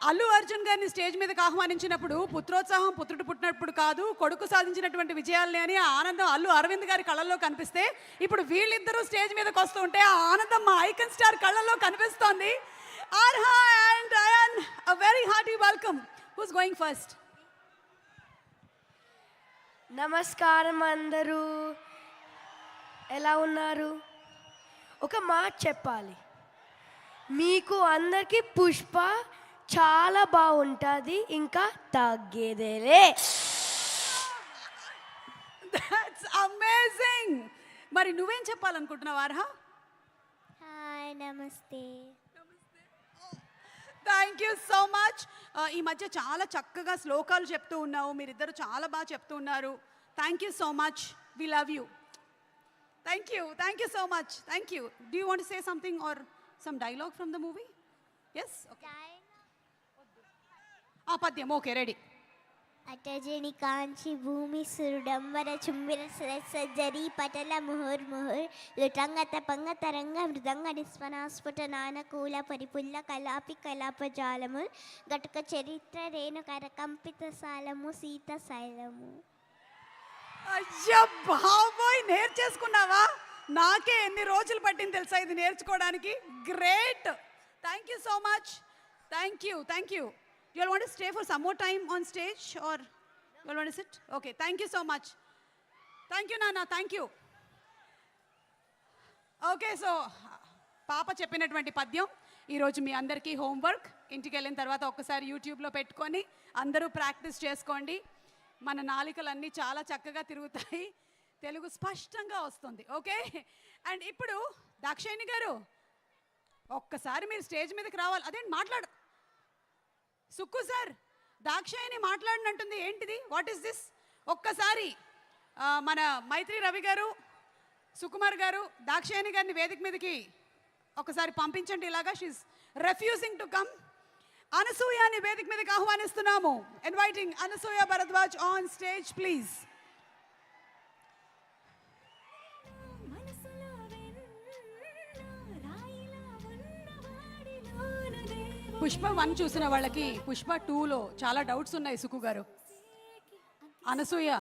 అల్లు అర్జున్ గారిని స్టేజ్ మీదకి ఆహ్వానించినప్పుడు పుత్రోత్సాహం పుత్రుడు పుట్టినప్పుడు కాదు, కొడుకు సాధించినటువంటి విజయాల్ని అని ఆ ఆనందం అల్లు అరవింద్ గారి కళ్ళల్లో కనిపిస్తే, ఇప్పుడు వీళ్ళిద్దరూ స్టేజ్ మీదకి వస్తూ ఉంటే ఆ ఆనందం మా ఐకన్ స్టార్ కళ్ళల్లో కనిపిస్తోంది. Arha and Ayaan, a very hearty welcome. Who's going first? నమస్కారం అందరూ, ఎలా ఉన్నారు? ఒక మాట చెప్పాలి, మీకు అందరికీ పుష్ప చాలా బాగుంటుంది, ఇంకా తగ్గేదేలే. That's amazing. మరి నువ్వేం చెప్పాలనుకుంటున్నావు ఆర్హా? హాయ్, నమస్తే. Thank you so much. ఈ మధ్య చాలా చక్కగా శ్లోకాలు చెప్తూ ఉన్నావు, మీరిద్దరు చాలా బాగా చెప్తూ ఉన్నారు. Thank you so much, we love you. Thank you so much. Thank you. Do you want to say something or some dialogue from the movie? Yes, okay. పద్యం, ఓకే, రెడీ. అటజని కాంచి భూమి సురుడంబర చుంబిర సజ్జరి పటల ముహుర్ ముహుర్ లుటంగత పంగ తరంగ మృదంగ నిస్వనాస్ఫుట నానకూల పరిపుల్ల కలాపి కలాపజాలము గటుక చరిత్ర రేణు కరకంపిత సాలము సీత శైలము. అయ్యా బాబోయ్, నేర్చేసుకున్నావా? నాకే ఎన్ని రోజులు పట్టింది తెలుసా ఇది నేర్చుకోవడానికి. Great, thank you so much. Thank you. You all want to stay for some more time on stage or you all want to sit? Okay, thank you so much. Thank you, Nana, thank you. Okay, so పాప చెప్పినటువంటి పద్యం ఈరోజు మీ అందరికీ homework. ఇంటికి వెళ్ళిన తర్వాత ఒక్కసారి యూట్యూబ్లో పెట్టుకొని అందరూ ప్రాక్టీస్ చేసుకోండి. మన నాలికలన్నీ చాలా చక్కగా తిరుగుతాయి, తెలుగు స్పష్టంగా వస్తుంది. ఓకే, అండ్ ఇప్పుడు దాక్షాయిని గారు ఒక్కసారి మీరు స్టేజ్ మీదకి రావాలి. అదేంటి మాట్లాడు సుక్కు సార్, దాక్షాయిని మాట్లాడినట్టుంది, ఏంటిది? What is this? ఒక్కసారి మన మైత్రి రవి గారు, సుకుమార్ గారు దాక్షాయిని గారిని వేదిక మీదకి ఒకసారి పంపించండి. ఇలాగా షీఈస్ రెఫ్యూజింగ్ టు కమ్. అనసూయని వేదిక మీదకి ఆహ్వానిస్తున్నాము. Inviting Anasuya Bharadwaj on stage please. Pushpa 1 చూసిన వాళ్ళకి పుష్ప 2లో చాలా డౌట్స్ ఉన్నాయి సుకు గారు. అనసూయ